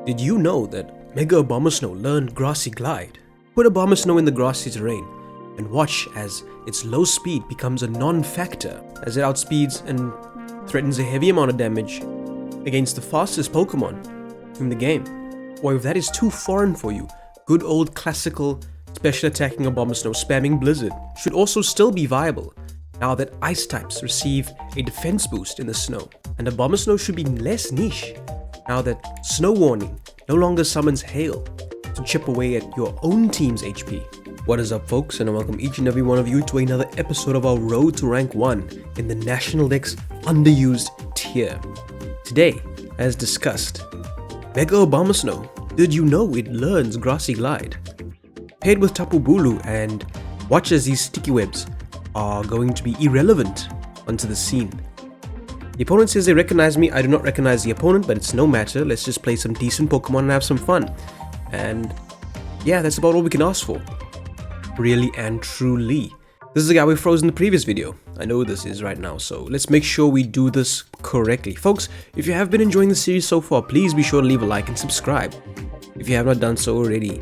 Did you know that Mega-Abomasnow learned Grassy Glide? Put Abomasnow in the Grassy Terrain and watch as its low speed becomes a non-factor as it outspeeds and threatens a heavy amount of damage against the fastest Pokemon in the game. Or if that is too foreign for you, good old classical special attacking Abomasnow spamming Blizzard should also still be viable now that ice types receive a defense boost in the snow. And Abomasnow should be less niche now that Snow Warning no longer summons Hail to chip away at your own team's HP. What is up, folks, and I welcome each and every one of you to another episode of our Road to Rank 1 in the National Dex Underused tier. Today, as discussed, Mega-Abomasnow, did you know it learns Grassy Glide? Paired with Tapu Bulu, and watch as these sticky webs are going to be irrelevant onto the scene. The opponent says they recognize me. I do not recognize the opponent, but it's no matter. Let's just play some decent Pokemon and have some fun. And yeah, that's about all we can ask for. Really and truly. This is the guy we froze in the previous video. I know this is right now, so let's make sure we do this correctly. Folks, if you have been enjoying the series so far, please be sure to leave a like and subscribe if you have not done so already.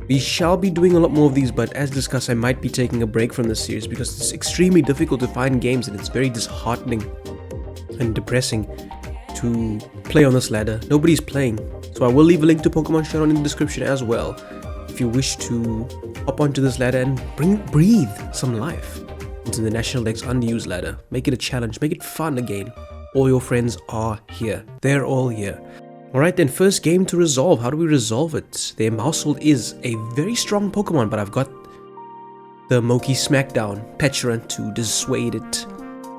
We shall be doing a lot more of these, but as discussed, I might be taking a break from this series because it's extremely difficult to find games and it's very disheartening and depressing to play on this ladder. Nobody's playing, so I will leave a link to Pokemon Showdown in the description as well if you wish to hop onto this ladder and breathe some life into the National Dex Underused ladder. Make it a challenge, make it fun again. All your friends are here. They're all here. Alright then, first game to resolve. How do we resolve it? Their Mousehold is a very strong Pokemon, but I've got the Moki Smackdown, Pecharunt to dissuade it.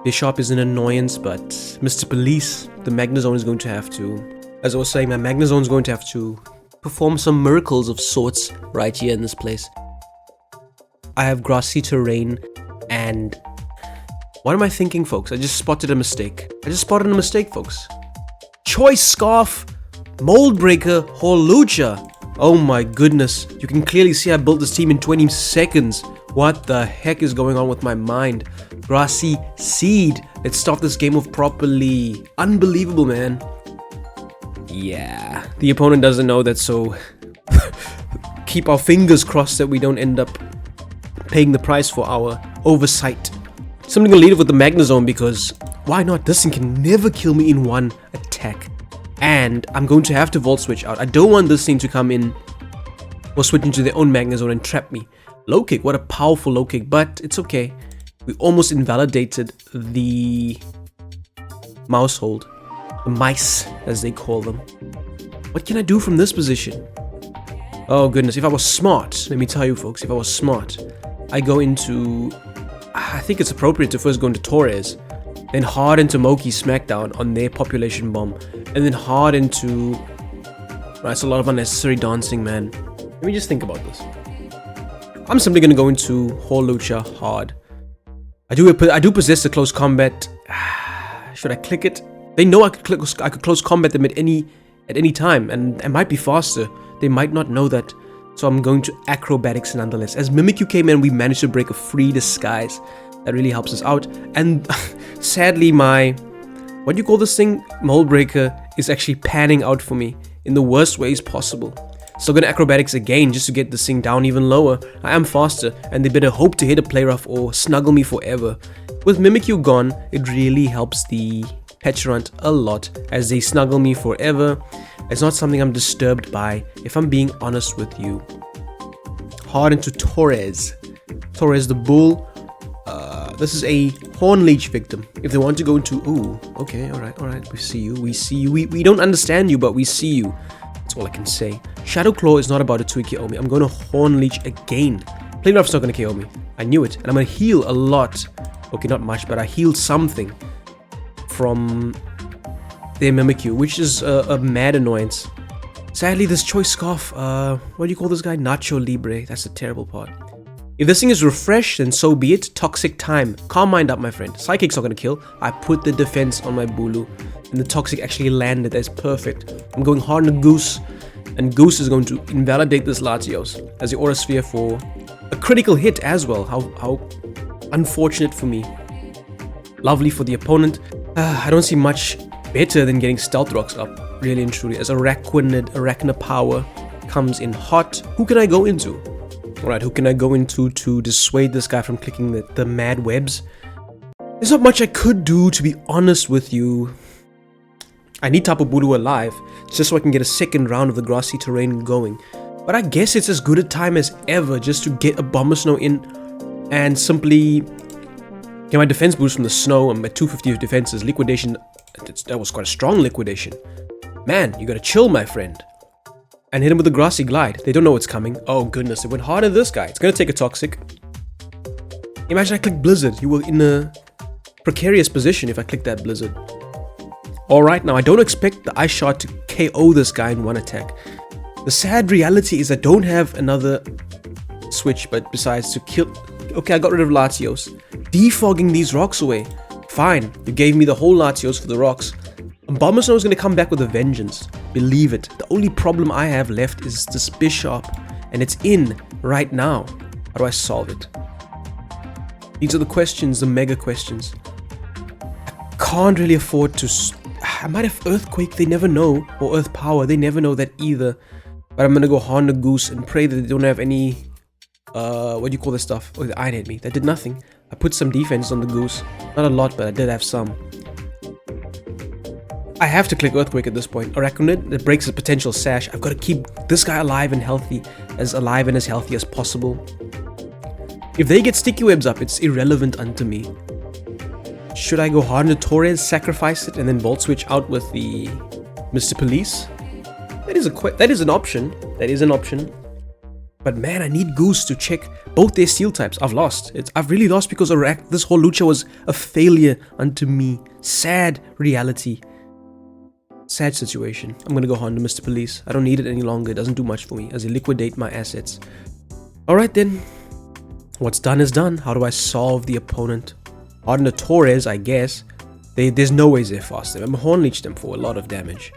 Bisharp is an annoyance, but Mr. Police, the Magnezone is going to have to, as I was saying, my Magnezone is going to have to perform some miracles of sorts right here in this place. I have Grassy Terrain, and what am I thinking, folks? I just spotted a mistake. Folks. Choice Scarf, Mold Breaker, Hawlucha. Oh my goodness. You can clearly see I built this team in 20 seconds. What the heck is going on with my mind? Grassy Seed. Let's start this game off properly. Unbelievable, man. Yeah. The opponent doesn't know that, so keep our fingers crossed that we don't end up paying the price for our oversight. So I'm gonna lead it with the Magnezone because why not? This thing can never kill me in one attack. And I'm going to have to Volt Switch out. I don't want this thing to come in or switch into their own Magnezone and trap me. Low kick, what a powerful low kick, but it's okay. We almost invalidated the Mousehold. The mice, as they call them. What can I do from this position? Oh goodness, if I was smart, let me tell you folks, if I was smart, I go into, I think it's appropriate to first go into Torres, then hard into Moki Smackdown on their Population Bomb, and then hard into, right, it's a lot of unnecessary dancing, man. Let me just think about this. I'm simply going to go into Hawlucha hard. I do possess the close combat. Should I click it? They know I could close combat them at any time, and I might be faster. They might not know that, so I'm going to acrobatics nonetheless. As Mimikyu came in, we managed to break a free disguise. That really helps us out. And sadly, my what do you call this thing? Mold Breaker is actually panning out for me in the worst ways possible. So I'm gonna acrobatics again just to get this thing down even lower. I am faster, and they better hope to hit a play rough or snuggle me forever. With Mimikyu gone, it really helps the Pecharunt a lot as they snuggle me forever. It's not something I'm disturbed by, if I'm being honest with you. Hard into Torres. Torres the Bull. This is a Horn Leech victim. If they want to go into, ooh, okay, alright, we see you, we don't understand you, but we see you. That's all I can say. Shadow Claw is not about to KO me. I'm going to Horn Leech again. Plain Rough's not going to KO me. I knew it, and I'm going to heal a lot. Okay, not much, but I healed something from their Mimikyu, which is a mad annoyance. Sadly, this Choice Scarf, what do you call this guy? Nacho Libre. That's the terrible part. If this thing is refreshed, then so be it. Toxic Time. Calm mind up, my friend. Psychic's not gonna kill. I put the defense on my Bulu, and the Toxic actually landed. That's perfect. I'm going hard on Goose, and Goose is going to invalidate this Latios as the Aura Sphere for a critical hit as well. How unfortunate for me. Lovely for the opponent. I don't see much better than getting Stealth Rocks up. Really and truly. As Arachna power comes in hot, who can I go into? Alright, who can I go into to dissuade this guy from clicking the mad webs? There's not much I could do, to be honest with you. I need Tapu Bulu alive, just so I can get a second round of the Grassy Terrain going. But I guess it's as good a time as ever just to get Abomasnow in and simply get my defense boost from the snow. I'm at 250 of defenses. Liquidation, that was quite a strong liquidation. Man, you gotta chill, my friend. And hit him with the Grassy Glide. They don't know what's coming. Oh goodness, it went hard on this guy. It's gonna take a Toxic. Imagine I clicked Blizzard. You were in a precarious position if I clicked that Blizzard. Alright, now I don't expect the Ice Shard to KO this guy in one attack. The sad reality is I don't have another switch, but besides to kill... Okay, I got rid of Latios. Defogging these rocks away. Fine, you gave me the whole Latios for the rocks. Abomasnow is going to come back with a vengeance. Believe it. The only problem I have left is this Bisharp, and it's in right now. How do I solve it? These are the questions, the mega questions. I can't really afford to... I might have Earthquake, they never know. Or Earth Power, they never know that either. But I'm going to go Honda Goose and pray that they don't have any... what do you call this stuff? Oh, the Iron hit me. That did nothing. I put some defense on the Goose. Not a lot, but I did have some. I have to click Earthquake at this point. Araquanid, that breaks his potential sash. I've got to keep this guy alive and healthy. As alive and as healthy as possible. If they get Sticky Webs up, it's irrelevant unto me. Should I go hard on the Torres, sacrifice it, and then Volt Switch out with the Mr. Police? That is an option. That is an option. But man, I need Goose to check both their steel types. I've lost. I've really lost because this Hawlucha was a failure unto me. Sad reality. Sad situation. I'm gonna go Honda Mr. Police. I don't need it any longer. It doesn't do much for me as I liquidate my assets. Alright then. What's done is done. How do I solve the opponent? Hard on the Torres, I guess. There's no ways they're faster. I'm Horn Leech them for a lot of damage.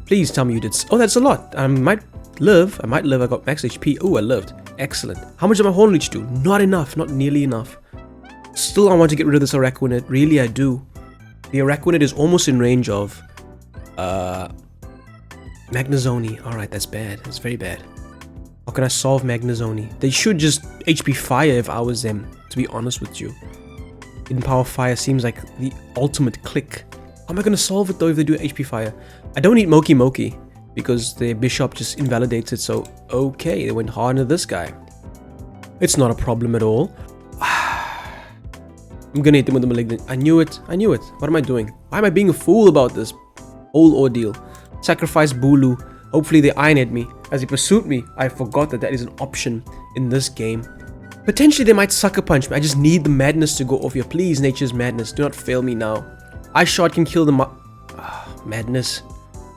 Please tell me you did... Oh, that's a lot. I might live. I got max HP. Oh, I lived. Excellent. How much did my Horn Leech do? Not enough. Not nearly enough. Still, I want to get rid of this Araquanid. Really, I do. The Araquanid is almost in range of... Magnezone. Alright, that's bad. That's very bad. How can I solve Magnezone? They should just HP Fire if I was them, to be honest with you. Hidden Power Fire seems like the ultimate click. How am I going to solve it though if they do HP Fire? I don't need Moki Moki because the Bisharp just invalidates it, so okay, they went hard into this guy. It's not a problem at all. I'm going to hit them with the Malignant. I knew it. I knew it. What am I doing? Why am I being a fool about this whole ordeal? Sacrifice Bulu. Hopefully they Iron Head me. As he pursued me, I forgot that is an option in this game. Potentially they might Sucker Punch me. I just need the madness to go off here. Please, Nature's Madness, do not fail me now. Ice Shot can kill the madness.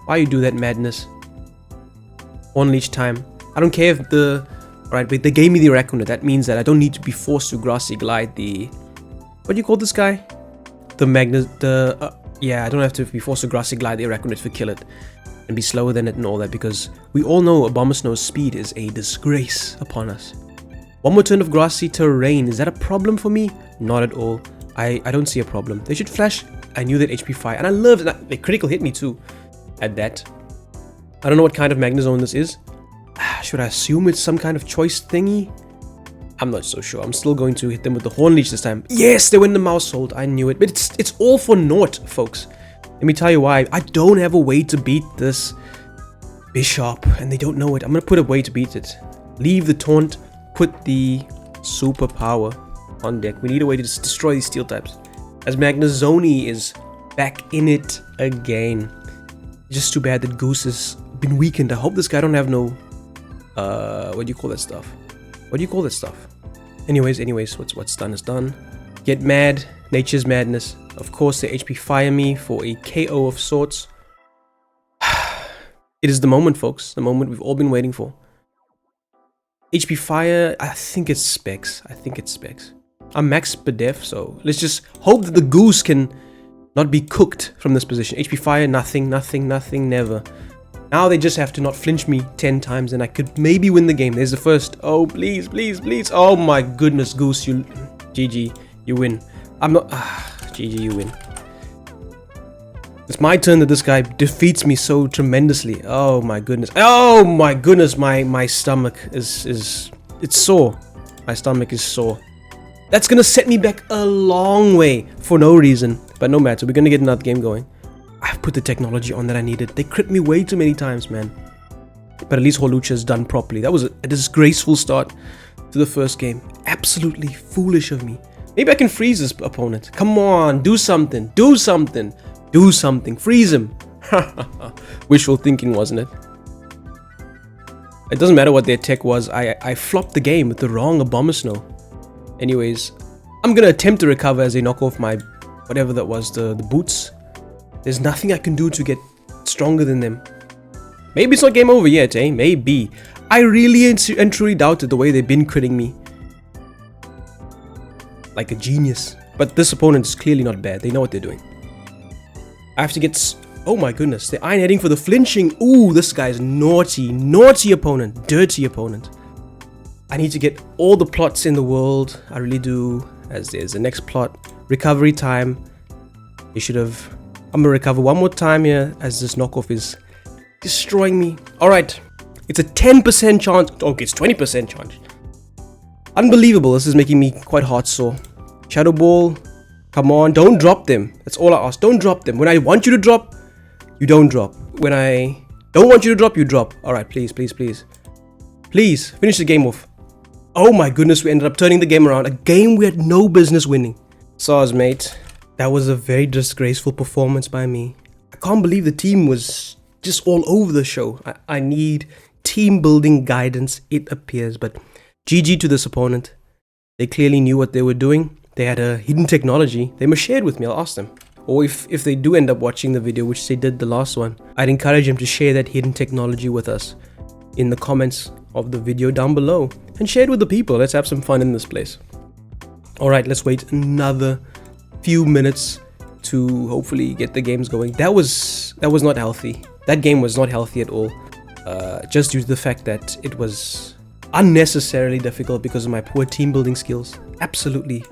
Why you do that, madness? One leech time. I don't care if the... Alright, but they gave me the Araquanid. That means that I don't need to be forced to Grassy Glide the... What do you call this guy? Yeah, I don't have to be forced to Grassy Glide the Araquanid to kill it. And be slower than it and all that, because we all know Abomasnow's speed is a disgrace upon us. One more turn of Grassy Terrain. Is that a problem for me? Not at all. I don't see a problem. They should flash. I knew that HP Fire. And I love that. They critical hit me too. At that. I don't know what kind of Magnezone this is. Should I assume it's some kind of choice thingy? I'm not so sure. I'm still going to hit them with the Horn Leech this time. Yes, they win the Mouse Hold. I knew it. But it's all for naught, folks. Let me tell you why. I don't have a way to beat this Bisharp, and they don't know it. I'm going to put a way to beat it. Leave the Taunt, put the Super Power on deck. We need a way to destroy these Steel types. As Magnezone is back in it again. Just too bad that Goose has been weakened. I hope this guy don't have no... what do you call that stuff? What do you call that stuff? Anyways, what's done is done. Get mad. Nature's Madness. Of course, they HP Fire me for a KO of sorts. It is the moment, folks. The moment we've all been waiting for. HP Fire, I think it's Specs. I'm max Bedef, so let's just hope that the Goose can not be cooked from this position. HP Fire, nothing, never. Now they just have to not flinch me 10 times and I could maybe win the game. There's the first. Oh, please. Oh my goodness, Goose, you... GG, you win. I'm not... GG, you win. It's my turn that this guy defeats me so tremendously. Oh my goodness. Oh my goodness, my stomach is it's sore. My stomach is sore. That's gonna set me back a long way for no reason. But no matter, we're gonna get another game going. I've put the technology on that I needed. They crit me way too many times, man. But at least Hawlucha is done properly. That was a disgraceful start to the first game. Absolutely foolish of me. Maybe I can freeze this opponent. Come on, do something. Do something. Do something. Freeze him. Wishful thinking, wasn't it? It doesn't matter what their tech was. I flopped the game with the wrong Abomasnow. Anyways, I'm gonna attempt to recover as they knock off my whatever that was, the boots. There's nothing I can do to get stronger than them. Maybe it's not game over yet, eh? Maybe. I really and truly doubted the way they've been critting me. Like a genius. But this opponent is clearly not bad. They know what they're doing. I have to get... Oh my goodness. They're iron heading for the flinching. Ooh, this guy's naughty. Naughty opponent. Dirty opponent. I need to get all the plots in the world. I really do. As there's the next plot. Recovery time. You should have... I'm gonna recover one more time here as this knockoff is destroying me. Alright. It's a 10% chance. Okay, it's 20% chance. Unbelievable. This is making me quite heart sore. Shadow Ball. Come on. Don't drop them. That's all I ask. Don't drop them. When I want you to drop, you don't drop. When I don't want you to drop, you drop. Alright, please, please, please. Please, finish the game off. Oh my goodness, we ended up turning the game around. A game we had no business winning. SARS, mate. That was a very disgraceful performance by me. I can't believe the team was just all over the show. I need team building guidance, it appears. But GG to this opponent. They clearly knew what they were doing. They had a hidden technology. They must share it with me, I'll ask them. Or if they do end up watching the video, which they did the last one, I'd encourage them to share that hidden technology with us in the comments of the video down below. And share it with the people. Let's have some fun in this place. Alright, let's wait another few minutes to hopefully get the games going. That was not healthy. That game was not healthy at all. Just due to the fact that it was unnecessarily difficult because of my poor team building skills. Absolutely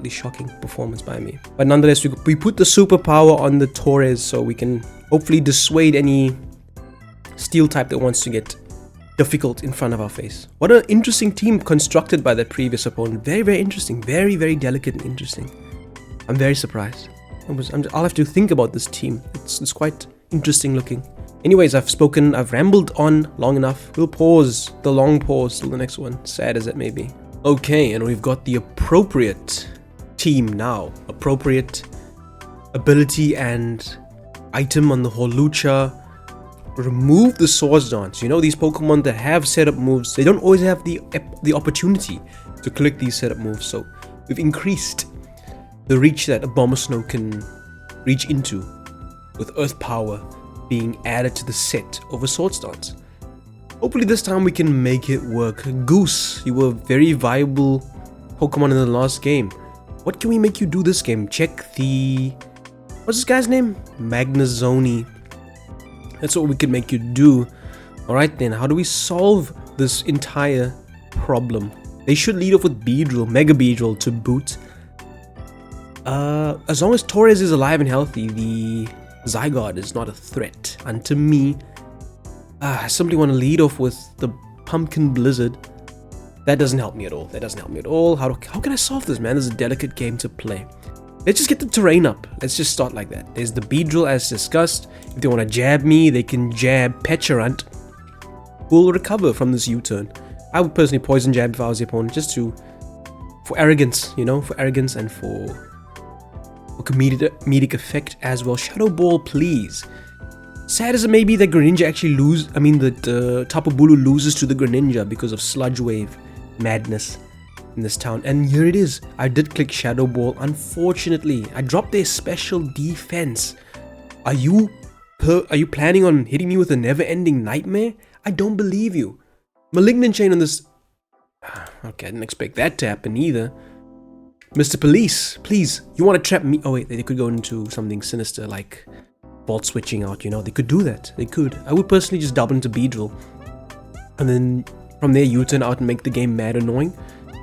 shocking performance by me. But nonetheless, we put the superpower on the Torres so we can hopefully dissuade any steel type that wants to get difficult in front of our face. What an interesting team constructed by that previous opponent. Very interesting. Very delicate and interesting. I'm very surprised. I'll have to think about this team. It's quite interesting looking. Anyways, I've rambled on long enough. We'll pause, the long pause till the next one, sad as it may be. Okay, and we've got the appropriate team now. Appropriate ability and item on the Hawlucha. Remove the Swords Dance. You know, these Pokemon that have setup moves, they don't always have the opportunity to click these setup moves. So we've increased the reach that Abomasnow can reach into with Earth Power being added to the set of a Swords Dance. Hopefully this time we can make it work. Goose, you were a very viable Pokemon in the last game. What can we make you do this game? Check the... What's this guy's name? Magnezone. That's what we can make you do. Alright then, how do we solve this entire problem? They should lead off with Beedrill, Mega Beedrill to boot. As long as Torres is alive and healthy, the Zygarde is not a threat unto me. I simply want to lead off with the Pumpkin Blizzard. That doesn't help me at all. That doesn't help me at all. How can I solve this, man? This is a delicate game to play. Let's just get the terrain up. Let's just start like that. There's the Beedrill as discussed. If they want to jab me, they can jab Pecharunt, who will recover from this U-turn. I would personally poison jab if I was the opponent, just for arrogance, you know, for arrogance and for comedic effect as well. Shadow Ball, please. Sad as it may be that Greninja actually that Tapu Bulu loses to the Greninja because of Sludge Wave madness in this town. And here it is. I did click Shadow Ball. Unfortunately, I dropped their special defense. Are you planning on hitting me with a never-ending nightmare? I don't believe you. Malignant Chain on this... Okay, I didn't expect that to happen either. Mr. Police, please, you want to trap me? Oh wait, they could go into something sinister like Volt switching out, you know. They could do that. They could. I would personally just double into Beedrill. And then from there, U-turn out and make the game mad annoying.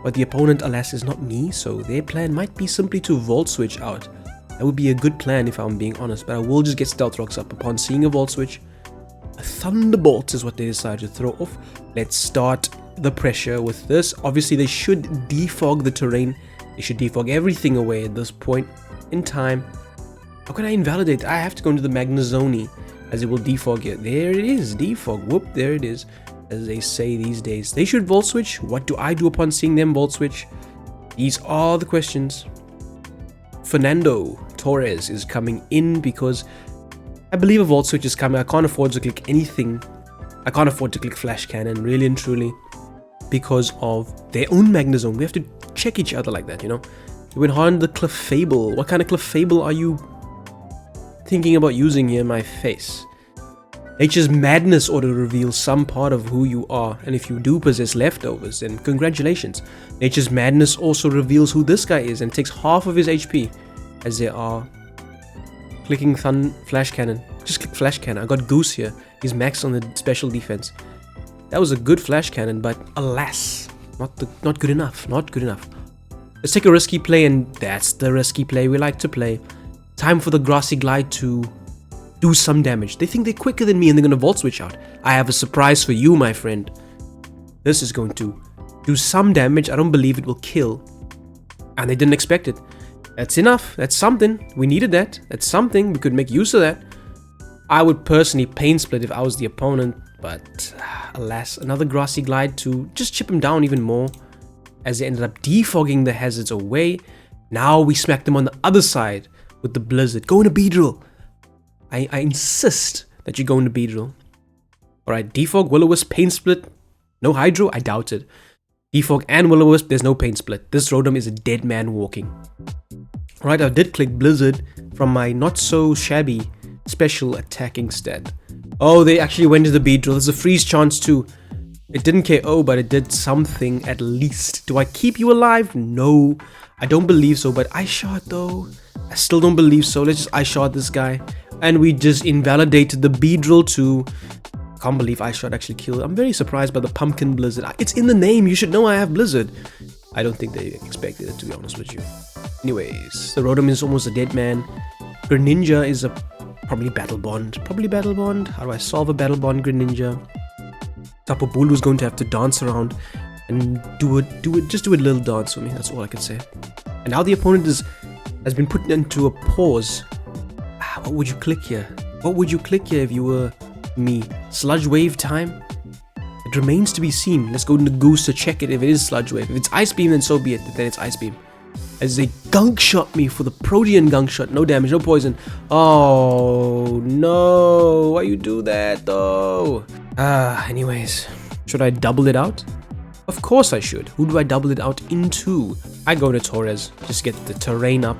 But the opponent, alas, is not me, so their plan might be simply to Volt switch out. That would be a good plan if I'm being honest, but I will just get Stealth Rocks up upon seeing a Volt Switch. A Thunderbolt is what they decided to throw off. Let's start the pressure with this. Obviously, they should defog the terrain. They should defog everything away at this point in time. How can I invalidate? I have to go into the Magnezone, as it will defog here. There it is, defog. Whoop, there it is, as they say these days. They should Volt Switch. What do I do upon seeing them Volt Switch? These are the questions. Fernando Torres is coming in because I believe a Volt Switch is coming. I can't afford to click anything. I can't afford to click Flash Cannon, really and truly, because of their own Magnezone. We have to check each other like that, you know. We went hard on the Clefable. What kind of Clefable are you thinking about using here in my face? Nature's Madness ought to reveal some part of who you are, and if you do possess leftovers, then congratulations. Nature's Madness also reveals who this guy is and takes half of his HP, as they are clicking Flash Cannon. Just click Flash Cannon. I got Goose here. He's maxed on the special defense. That was a good Flash Cannon, but alas, not good enough. Not good enough. Let's take a risky play, and that's the risky play we like to play. Time for the Grassy Glide to do some damage. They think they're quicker than me and they're going to Volt Switch out. I have a surprise for you, my friend. This is going to do some damage. I don't believe it will kill. And they didn't expect it. That's enough. That's something. We needed that. That's something. We could make use of that. I would personally Pain Split if I was the opponent. But alas, another Grassy Glide to just chip him down even more, as they ended up defogging the hazards away. Now we smack them on the other side with the Blizzard. Go into Beedrill. I insist that you go into Beedrill. Alright, defog, Will-O-Wisp, Pain Split. No Hydro? I doubt it. Defog and Will-O-Wisp, there's no Pain Split. This Rotom is a dead man walking. Alright, I did click Blizzard from my not so shabby special attacking stat. Oh, they actually went to the Beedrill. There's a freeze chance too. It didn't KO, but it did something at least. Do I keep you alive? No, I don't believe so, but I shot though. I still don't believe so. Let's just I shot this guy. And we just invalidated the Beedrill too. Can't believe I shot actually killed. I'm very surprised by the Pumpkin Blizzard. It's in the name. You should know I have Blizzard. I don't think they expected it, to be honest with you. Anyways, the Rotom is almost a dead man. Greninja is a probably Battle Bond. Probably Battle Bond. How do I solve a Battle Bond Greninja? Tapu Bulu is going to have to dance around and just do a little dance for me. That's all I can say. And now the opponent has been put into a pause. What would you click here? What would you click here if you were me? Sludge Wave time? It remains to be seen. Let's go into Goose to check it if it is Sludge Wave. If it's Ice Beam, then so be it. Then it's Ice Beam. As they Gunk Shot me for the Protean Gunk Shot. No damage, no poison. Oh no. Why you do that though? Anyways. Should I double it out? Of course I should. Who do I double it out into? I go to Torres. Just get the terrain up.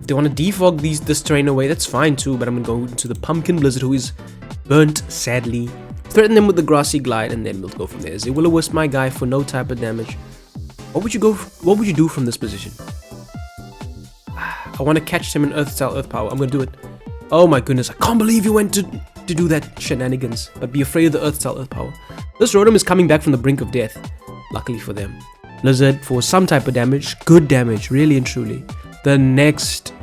If they want to defog this terrain away, that's fine too, but I'm going to go into the Pumpkin Blizzard, who is burnt, sadly. Threaten them with the Grassy Glide, and then we'll go from there. They Will-O-Wisp my guy for no type of damage. What would you do from this position? I want to catch him in Earth Style, Earth Power. I'm going to do it. Oh my goodness, I can't believe you went to do that shenanigans. But be afraid of the Earth Style, Earth Power. This Rotom is coming back from the brink of death. Luckily for them. Blizzard for some type of damage. Good damage, really and truly. The next...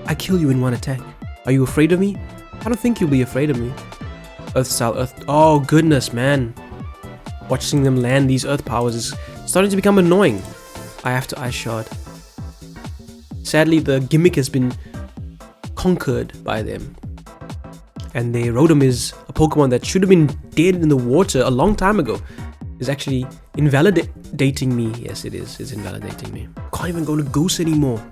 I kill you in one attack. Are you afraid of me? I don't think you'll be afraid of me. Earth Style, Earth... Oh goodness, man. Watching them land these Earth Powers is starting to become annoying. I have to Ice Shard. Sadly, the gimmick has been conquered by them. And the Rotom is a Pokemon that should have been dead in the water a long time ago. Is actually invalidating me. Yes, it is. It's invalidating me. Can't even go to Goose anymore.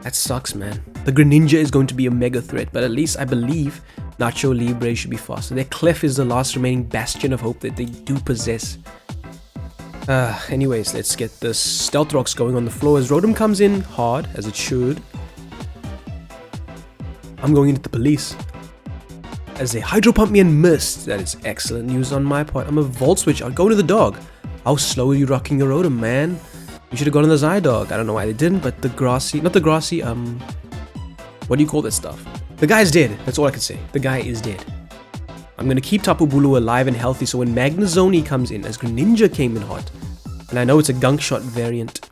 That sucks, man. The Greninja is going to be a mega threat, but at least I believe Nacho Libre should be faster. Their Clef is the last remaining bastion of hope that they do possess. Anyways, let's get the Stealth Rocks going on the floor as Rotom comes in hard, as it should. I'm going into the police. As they Hydro Pump me and missed. That is excellent news on my part. I'm a Volt Switch. I'll go to the dog. How slow are you rocking your Rotom, man? You should have gone on the Zydog. I don't know why they didn't, but the Grassy... Not the Grassy, what do you call that stuff? The guy's dead. That's all I can say. The guy is dead. I'm going to keep Tapu Bulu alive and healthy, so when Magnezone comes in, as Greninja came in hot, and I know it's a Gunk Shot variant,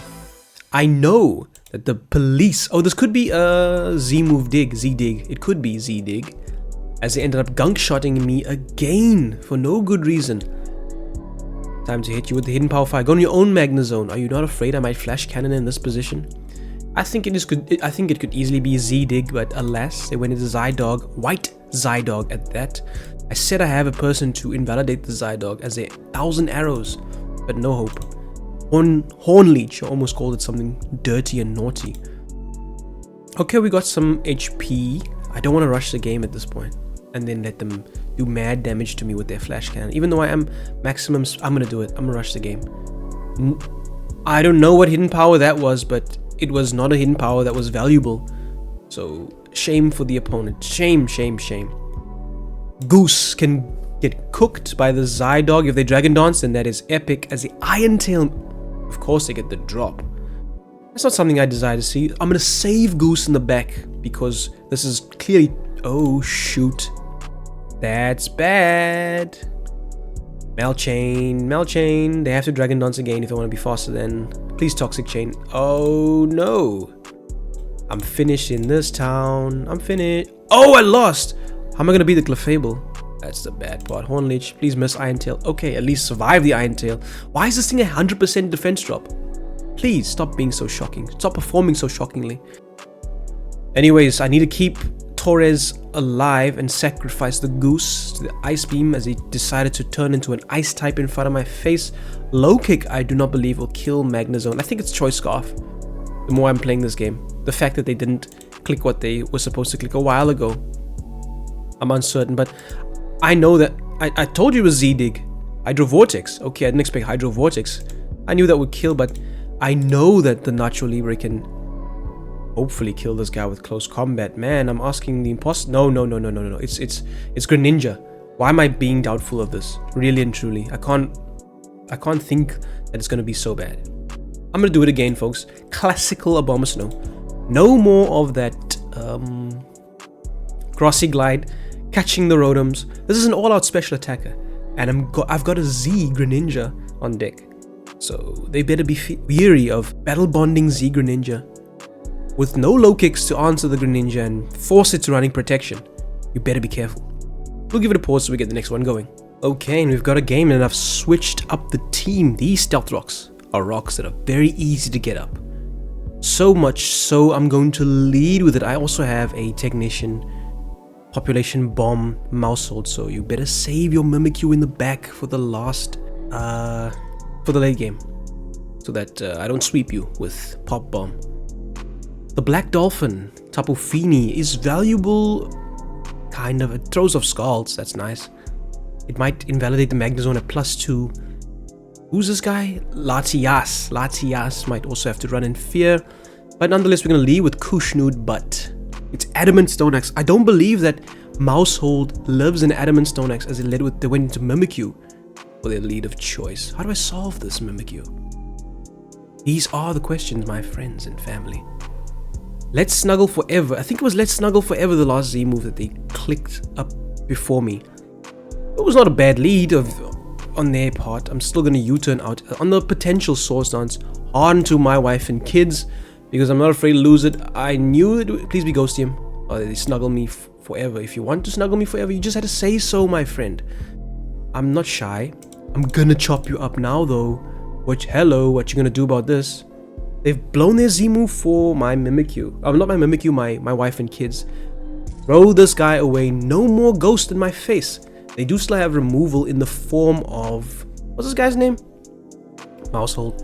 I know that the police... Oh, this could be a Z-move dig, Z-dig. It could be Z-dig. As they ended up gunk-shotting me again for no good reason. Time to hit you with the hidden power fire. Go on your own Magna Zone. Are you not afraid I might flash cannon in this position? I think it could easily be Z-dig, but alas, they went into Zydog. White Zydog at that. I said I have a person to invalidate the Zydog as a 1,000 arrows, but no hope. Hornleech, I almost called it something dirty and naughty. Okay, we got some HP. I don't want to rush the game at this point and then let them do mad damage to me with their flash cannon. Even though I am maximum, I'm gonna do it. I'm gonna rush the game. I don't know what hidden power that was, but it was not a hidden power that was valuable. So shame for the opponent. Shame, shame, shame. Goose can get cooked by the Zydog if they Dragon Dance, and that is epic. As the Iron Tail, of course they get the drop. That's not something I desire to see. I'm gonna save Goose in the back because this is clearly... Oh shoot. That's bad. Melchain. They have to Dragon Dance again if they want to be faster than... Please Toxic Chain. Oh no. I'm finished in this town. I'm finished. Oh, I lost. How am I going to beat the Clefable? That's the bad part. Hornleech, please miss Iron Tail. Okay, at least survive the Iron Tail. Why is this thing a 100% defense drop? Please stop being so shocking. Stop performing so shockingly. Anyways, I need to keep Torres alive and sacrifice the Goose to the Ice Beam as he decided to turn into an Ice type in front of my face. Low Kick, I do not believe will kill Magna Zone. I think it's Choice Scarf. The more I'm playing this game. The fact that they didn't click what they were supposed to click a while ago. I'm uncertain, but I know that... I told you it was Z-Dig. Hydro Vortex. Okay, I didn't expect Hydro Vortex. I knew that would kill, but I know that the Nacho Libre can hopefully kill this guy with close combat. Man, I'm asking the imposter... No. It's Greninja. Why am I being doubtful of this? Really and truly. I can't think that it's going to be so bad. I'm going to do it again, folks. Classical Abomasnow. No more of that Grassy Glide, catching the Rotoms. This is an all-out special attacker. And I've got a Z Greninja on deck. So they better be weary of battle bonding Z Greninja. With no low kicks to answer the Greninja and force it to running protection. You better be careful. We'll give it a pause so we get the next one going. Okay, and we've got a game and I've switched up the team. These Stealth Rocks are rocks that are very easy to get up. So much so I'm going to lead with it. I also have a Technician, Population Bomb, Mousehold, so you better save your Mimikyu in the back for the last, for the late game. So that I don't sweep you with Pop Bomb. The Black Dolphin, Tapu Fini, is valuable, kind of. It throws off Scalds, that's nice. It might invalidate the Magna Zone at +2. Who's this guy? Latias. Latias might also have to run in fear. But nonetheless, we're going to lead with Kushnood, but it's Adamant Stone Axe. I don't believe that Mousehold lives in Adamant Stone Axe as they went into Mimikyu for their lead of choice. How do I solve this Mimikyu? These are the questions, my friends and family. Let's Snuggle Forever. I think it was Let's Snuggle Forever, the last Z move that they clicked up before me. It was not a bad lead on their part. I'm still going to U-turn out on the potential Swords Dance onto my wife and kids because I'm not afraid to lose it. I knew it. Please be Ghostium. Or they snuggle me forever. If you want to snuggle me forever, you just had to say so, my friend. I'm not shy. I'm gonna chop you up now, though. Hello, what you gonna do about this? They've blown their Z move for my Mimikyu. Not my Mimikyu, my wife and kids. Throw this guy away. No more ghost in my face. They do still have removal in the form of... What's this guy's name? Mousehold.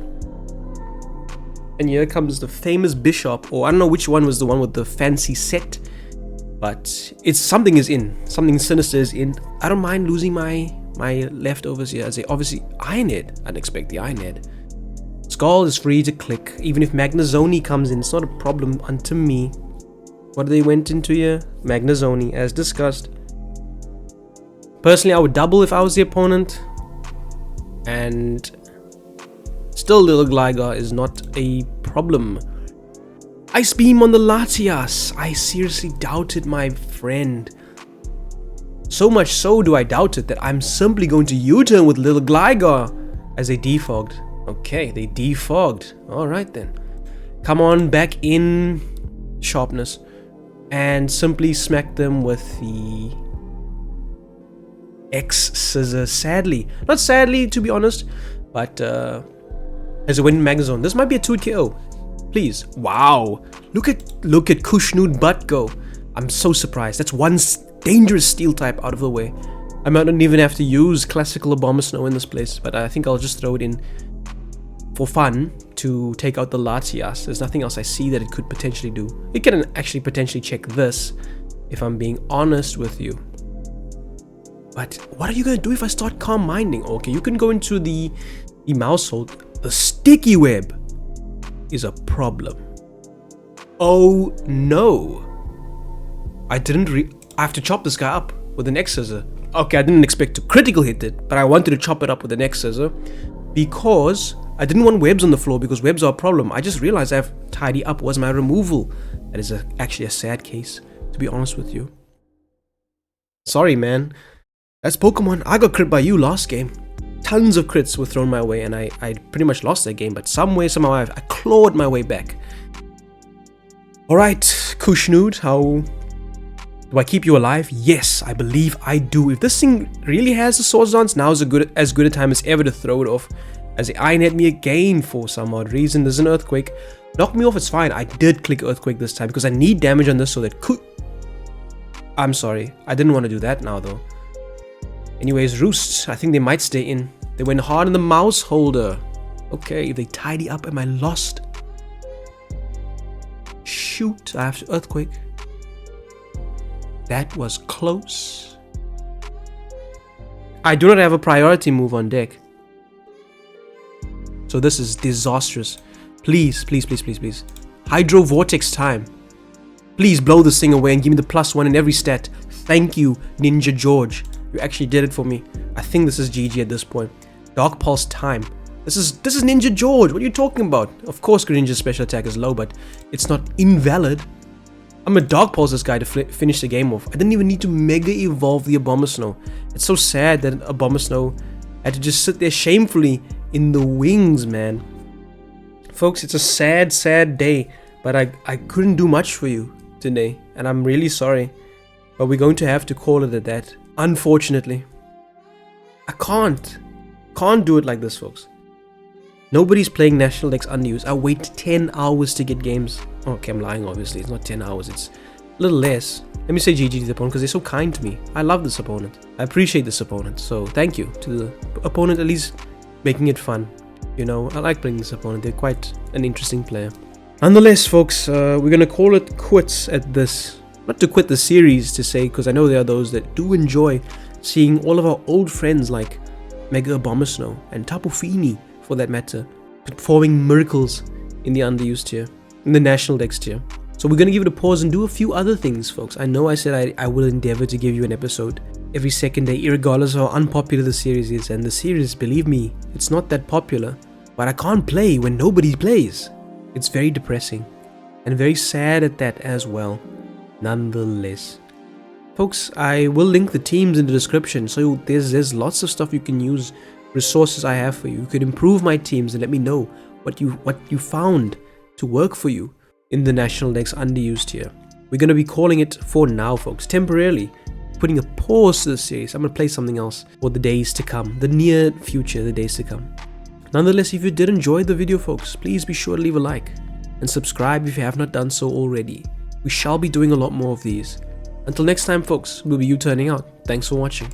And here comes the famous Bisharp. Or I don't know which one was the one with the fancy set. But it's something is in. Something sinister is in. I don't mind losing my leftovers here. As they obviously Iron Head. I didn't expect the Iron Head. Skull is free to click. Even if Magnazoni comes in, it's not a problem unto me. What they went into here? Magnazoni, as discussed. Personally, I would double if I was the opponent. And still, Little Gligar is not a problem. Ice Beam on the Latias. I seriously doubted my friend. So much so do I doubt it that I'm simply going to U-turn with Little Gligar as they defogged. Okay, they defogged. Alright then. Come on, back in sharpness. And simply smack them with the X scissor. Sadly. Not sadly, to be honest. But as a win Magazone. This might be a 2 KO. Please. Wow. Look at Kushnood butt go. I'm so surprised. That's one dangerous steel type out of the way. I might not even have to use classical Abomasnow in this place, but I think I'll just throw it in for fun to take out the Latias. There's nothing else I see that it could potentially do. It can actually potentially check this, if I'm being honest with you. But what are you gonna do if I start calm minding? Okay, you can go into the mouse hold. The sticky web is a problem. Oh no. I have to chop this guy up with an X scissor. Okay, I didn't expect to critical hit it, but I wanted to chop it up with an X scissor because I didn't want webs on the floor, because webs are a problem. I just realized I have tidy up was my removal. That is actually a sad case, to be honest with you. Sorry, man. That's Pokemon. I got crit by you last game. Tons of crits were thrown my way, and I pretty much lost that game, but somehow I clawed my way back. Alright, Kushnood, how do I keep you alive? Yes, I believe I do. If this thing really has a Swords Dance, now is as good a time as ever to throw it off. As the Iron hit me again for some odd reason. There's an Earthquake. Knock me off, it's fine. I did click Earthquake this time because I need damage on this so that I'm sorry. I didn't want to do that now though. Anyways, Roosts. I think they might stay in. They went hard on the mouse holder. Okay, if they tidy up, am I lost? Shoot, I have to Earthquake. That was close. I do not have a priority move on deck. So this is disastrous. Please, please, please, please, please. Hydro Vortex time. Please blow this thing away and give me the +1 in every stat. Thank you, Ninja George. You actually did it for me. I think this is GG at this point. Dark Pulse time. This is Ninja George. What are you talking about? Of course, Greninja's special attack is low, but it's not invalid. I'm gonna Dark Pulse this guy to finish the game off. I didn't even need to Mega Evolve the Abomasnow. It's so sad that Abomasnow had to just sit there shamefully in the wings, man. Folks, it's a sad, sad day, but I couldn't do much for you today, and I'm really sorry. But we're going to have to call it at that. Unfortunately. I can't do it like this, folks. Nobody's playing National Dex Unused. I wait 10 hours to get games. Okay, I'm lying, obviously. It's not 10 hours. It's a little less. Let me say GG to the opponent because they're so kind to me. I love this opponent. I appreciate this opponent. So thank you to the opponent, at least making it fun. You know, I like playing this opponent. They're quite an interesting player. Nonetheless, folks, we're going to call it quits at this. Not to quit the series to say, because I know there are those that do enjoy seeing all of our old friends like Mega-Abomasnow and Tapu Fini, for that matter, performing miracles in the underused tier, in the National Dex tier. So we're going to give it a pause and do a few other things, folks. I know I said I will endeavor to give you an episode every second day, regardless of how unpopular the series is. And the series, believe me, it's not that popular. But I can't play when nobody plays. It's very depressing. And very sad at that as well. Nonetheless. Folks, I will link the teams in the description. So there's lots of stuff you can use, resources I have for you. You could improve my teams and let me know what you found to work for you in the National Dex underused here. We're going to be calling it for now, folks, temporarily putting a pause to the series. I'm going to play something else for the days to come, the near future, the days to come. Nonetheless, if you did enjoy the video, folks, please be sure to leave a like and subscribe if you have not done so already. We shall be doing a lot more of these. Until next time, folks, we'll be U-turning out. Thanks for watching.